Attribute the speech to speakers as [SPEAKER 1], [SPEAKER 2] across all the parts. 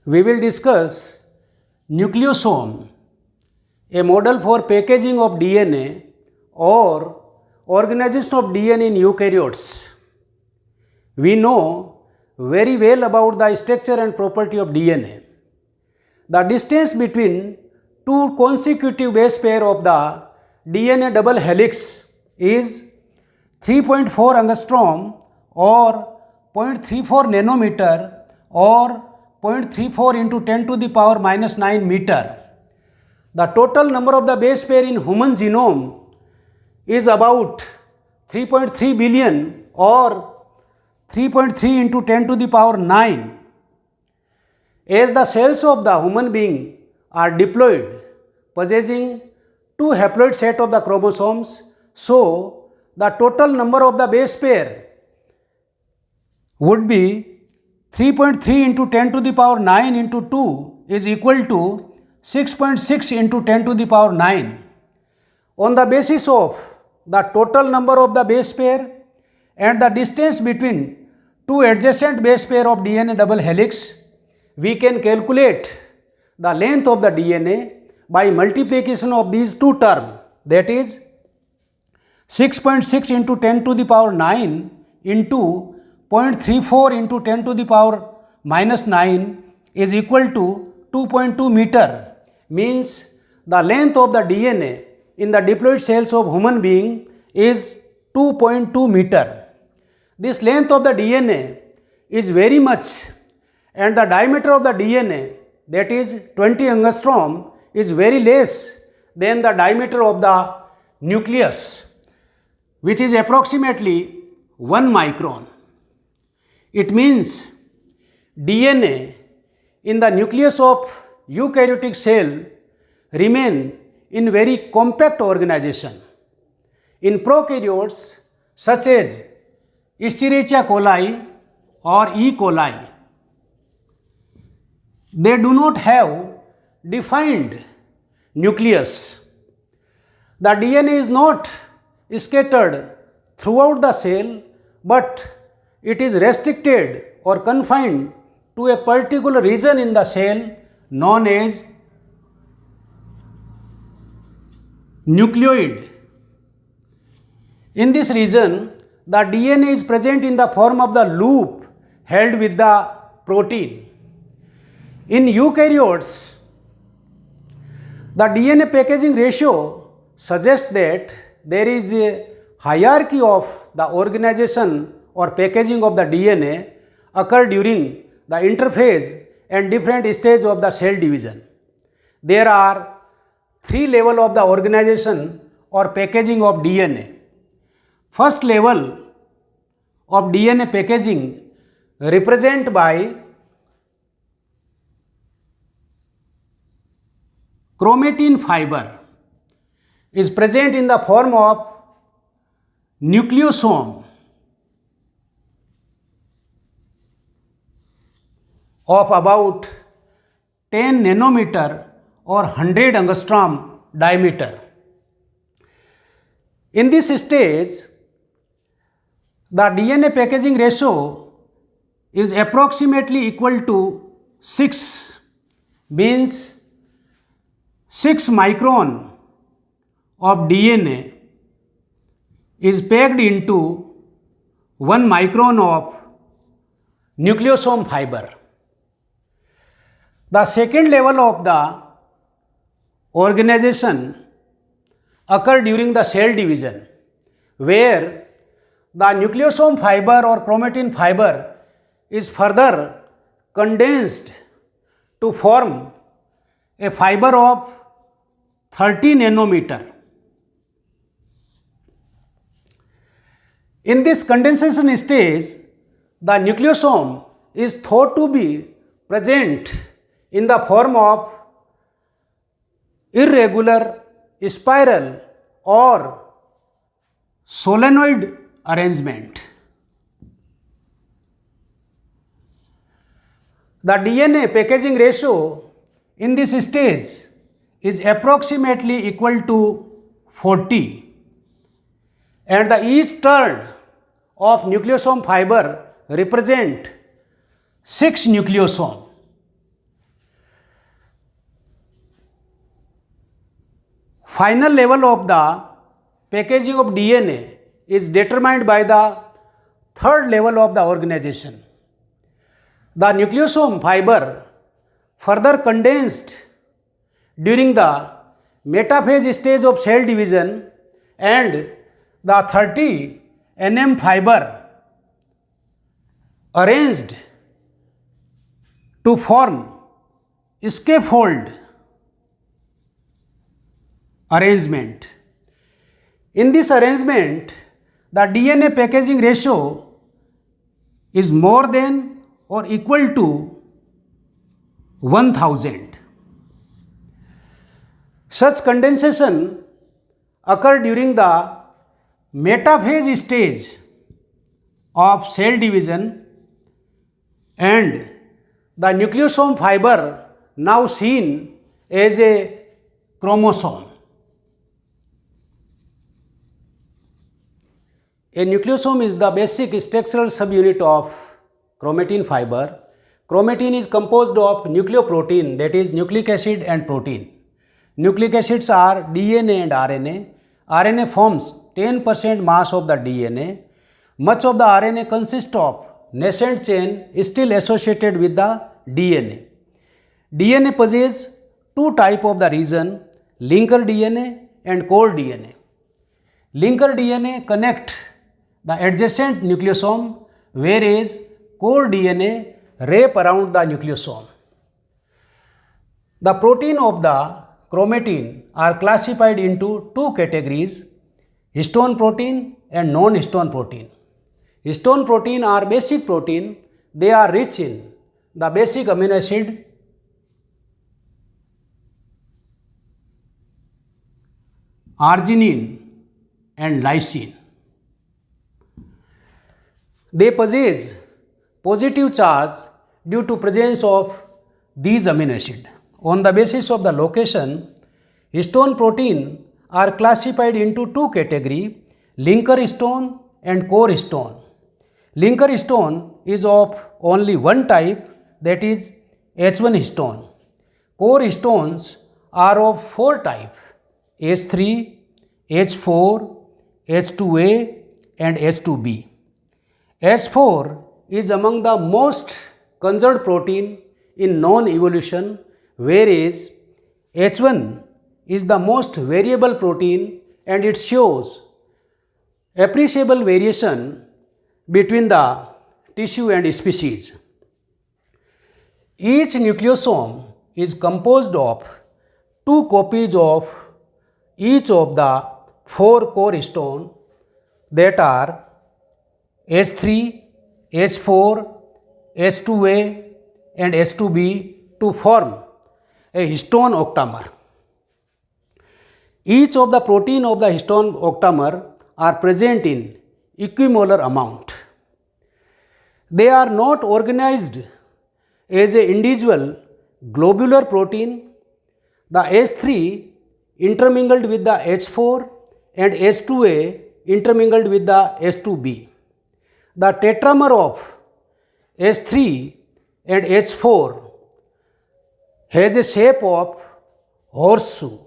[SPEAKER 1] we will discuss nucleosome, a model for packaging of DNA or organization of DNA in eukaryotes. We know very well about the structure and property of DNA. The distance between two consecutive base pair of the DNA double helix is 3.4 angstrom or 0.34 nanometer or 0.34 into 10 to the power minus 9 meter. The total number of the base pair in human genome is about 3.3 billion or 3.3 into 10 to the power 9. As the cells of the human being are diploid, possessing two haploid set of the chromosomes, so the total number of the base pair would be 3.3 into 10 to the power 9 into 2 is equal to 6.6 into 10 to the power 9. On the basis of the total number of the base pair and the distance between two adjacent base pair of DNA double helix, we can calculate the length of the DNA by multiplication of these two terms, that is 6.6 into 10 to the power 9 into 0.34 into 10 to the power minus 9 is equal to 2.2 meter, means the length of the DNA in the diploid cells of human being is 2.2 meter. This length of the DNA is very much, and the diameter of the DNA, that is 20 angstrom, is very less than the diameter of the nucleus, which is approximately 1 micron. It means DNA in the nucleus of eukaryotic cell remain in very compact organization. In prokaryotes such as Escherichia coli or E. coli, they do not have defined nucleus. The DNA is not scattered throughout the cell, but it is restricted or confined to a particular region in the cell known as nucleoid. In this region, the DNA is present in the form of the loop held with the protein. In eukaryotes, the DNA packaging ratio suggests that there is a hierarchy of the organization or packaging of the DNA occur during the interphase and different stages of the cell division. There are three levels of the organization or packaging of DNA. First level of DNA packaging represented by chromatin fiber is present in the form of nucleosome of about 10 nanometer or 100 angstrom diameter. In this stage, the DNA packaging ratio is approximately equal to 6, means 6 micron of DNA is packed into 1 micron of nucleosome fiber. The second level of the organization occur during the cell division, where the nucleosome fiber or chromatin fiber is further condensed to form a fiber of 30 nanometer. In this condensation stage, the nucleosome is thought to be present in the form of irregular, spiral or solenoid arrangement. The DNA packaging ratio in this stage is approximately equal to 40, and each turn of nucleosome fiber represent 6 nucleosome. Final level of the packaging of DNA is determined by the third level of the organization. The nucleosome fiber further condensed during the metaphase stage of cell division, and the 30 nm fiber arranged to form scaffold arrangement. In this arrangement, the DNA packaging ratio is more than or equal to 1000. Such condensation occur during the metaphase stage of cell division, and the nucleosome fiber now seen as a chromosome. A nucleosome is the basic structural subunit of chromatin fiber. Chromatin is composed of nucleoprotein, that is nucleic acid and protein. Nucleic acids are DNA and RNA. RNA forms 10% mass of the DNA. Much of the RNA consists of nascent chain still associated with the DNA. DNA possesses two types of the region, linker DNA and core DNA. Linker DNA connect the adjacent nucleosome, whereas core DNA wrap around the nucleosome. The protein of the chromatin are classified into two categories, histone protein and non-histone protein. Histone protein are basic protein. They are rich in the basic amino acid arginine and lysine. They possess positive charge due to presence of these amino acids. On the basis of the location, histone protein are classified into two categories, linker histone and core histone. Linker histone is of only one type, that is H1 histone. Core histones are of four types, H3, H4, H2A and H2B. H4 is among the most conserved protein in non-evolution, whereas H1 is the most variable protein and it shows appreciable variation between the tissue and species. Each nucleosome is composed of two copies of each of the four core histones, that are H3, H4, H2A and H2B, to form a histone octamer. Each of the protein of the histone octamer are present in equimolar amount. They are not organized as an individual globular protein. The H3 intermingled with the H4 and H2A intermingled with the H2B. The tetramer of H3 and H4 has a shape of horseshoe.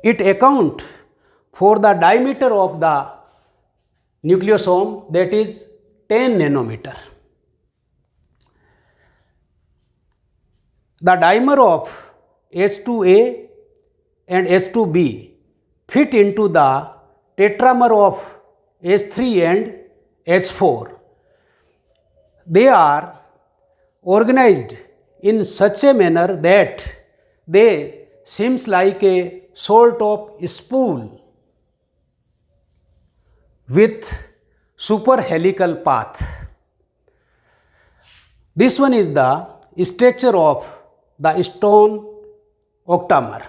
[SPEAKER 1] It accounts for the diameter of the nucleosome, that is 10 nanometer. The dimer of H2A and H2B fit into the tetramer of H3 and H4. They are organized in such a manner that they seems like a sort of spool with superhelical path. This one is the structure of the histone octamer.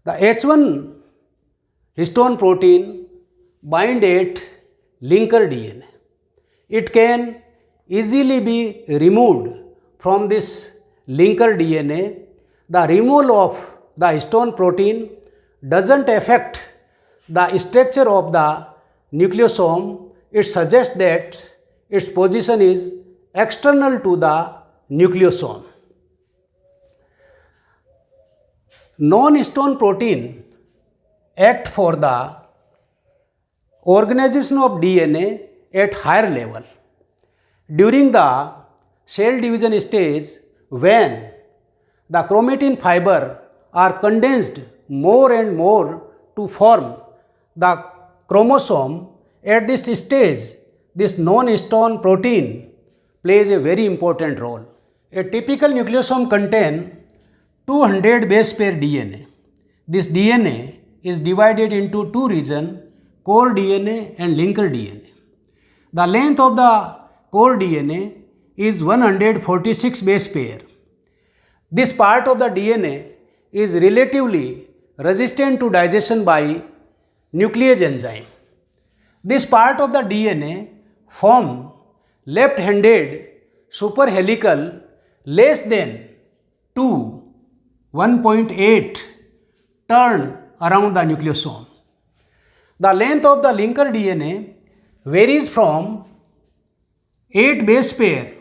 [SPEAKER 1] The H1 histone protein bind at linker DNA. It can easily be removed from this linker DNA. The removal of the histone protein doesn't affect the structure of the nucleosome. It suggests that its position is external to the nucleosome. Non-histone protein act for the organization of DNA at higher level. During the cell division stage, when the chromatin fiber are condensed more and more to form the chromosome, at this stage, this non-histone protein plays a very important role. A typical nucleosome contains 200 base pair DNA. This DNA is divided into two regions, core DNA and linker DNA. The length of the core DNA is 146 base pair. This part of the DNA is relatively resistant to digestion by nuclease enzyme. This part of the DNA form left-handed superhelical less than 1.8 turn around the nucleosome. The length of the linker DNA varies from 8 base pair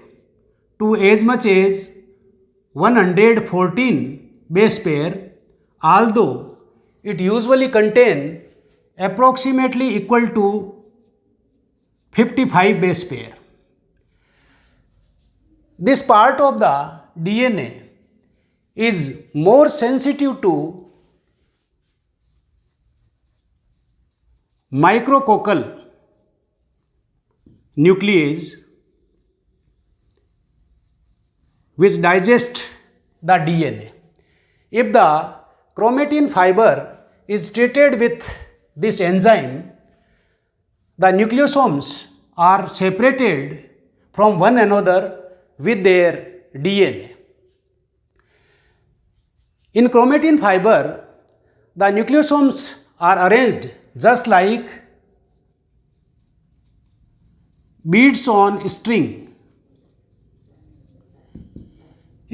[SPEAKER 1] to as much as 114 base pair, although it usually contains approximately equal to 55 base pair. This part of the DNA is more sensitive to micrococcal nuclease which digest the DNA. If the chromatin fiber is treated with this enzyme, the nucleosomes are separated from one another with their DNA. In chromatin fiber, the nucleosomes are arranged just like beads on string.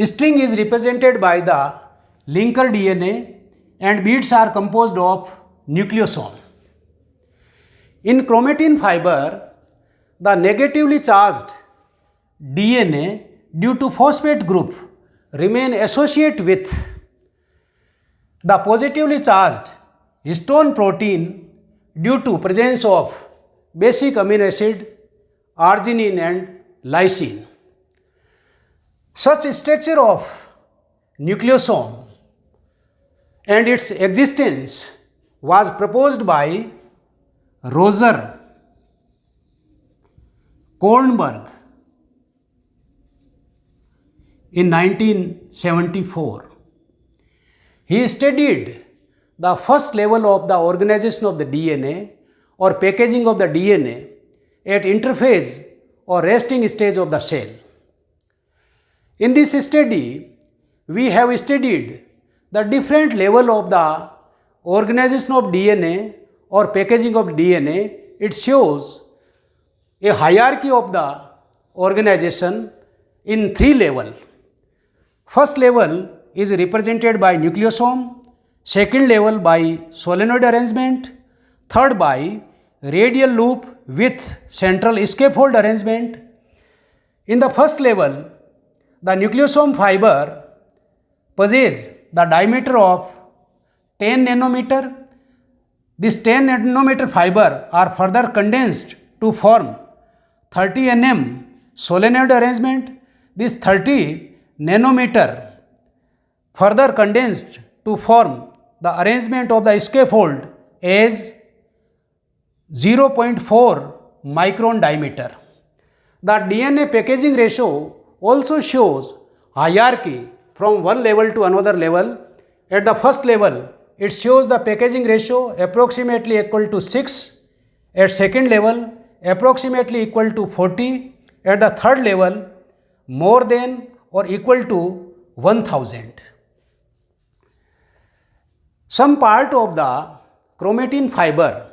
[SPEAKER 1] String is represented by the linker DNA and beads are composed of nucleosome. In chromatin fiber, the negatively charged DNA due to phosphate group remain associated with the positively charged histone protein due to presence of basic amino acid arginine and lysine. Such structure of nucleosome and its existence was proposed by Roger Kornberg in 1974. He studied the first level of the organization of the DNA or packaging of the DNA at interphase or resting stage of the cell. In this study, we have studied the different level of the organization of DNA or packaging of DNA. It shows a hierarchy of the organization in three levels. First level is represented by nucleosome, second level by solenoid arrangement, third by radial loop with central scaffold arrangement. In the first level, the nucleosome fiber possesses the diameter of 10 nanometer. This 10 nanometer fiber are further condensed to form 30 nm solenoid arrangement. This 30 nanometer further condensed to form the arrangement of the scaffold as 0.4 micron diameter. The DNA packaging ratio also shows hierarchy from one level to another level. At the first level, it shows the packaging ratio approximately equal to 6. At second level, approximately equal to 40. At the third level, more than or equal to 1000. Some part of the chromatin fiber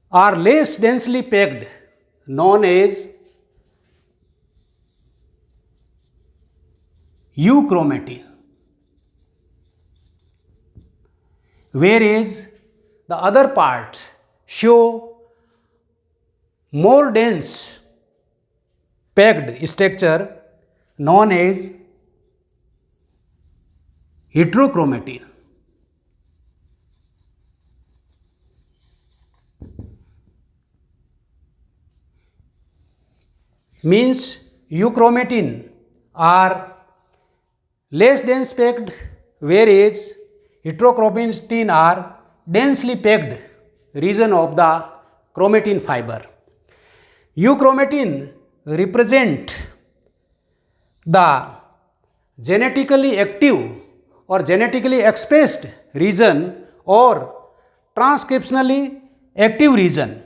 [SPEAKER 1] are less densely packed, known as euchromatin, whereas the other part show more dense packed structure, known as heterochromatin. Means euchromatin are less dense packed, whereas heterochromatin are densely packed region of the chromatin fiber. Euchromatin represent the genetically active or genetically expressed region or transcriptionally active region.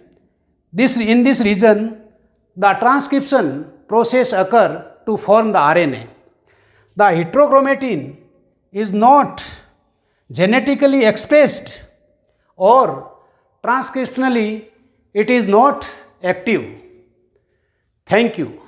[SPEAKER 1] In this region, the transcription process occur to form the RNA. The heterochromatin is not genetically expressed or transcriptionally it is not active. Thank you.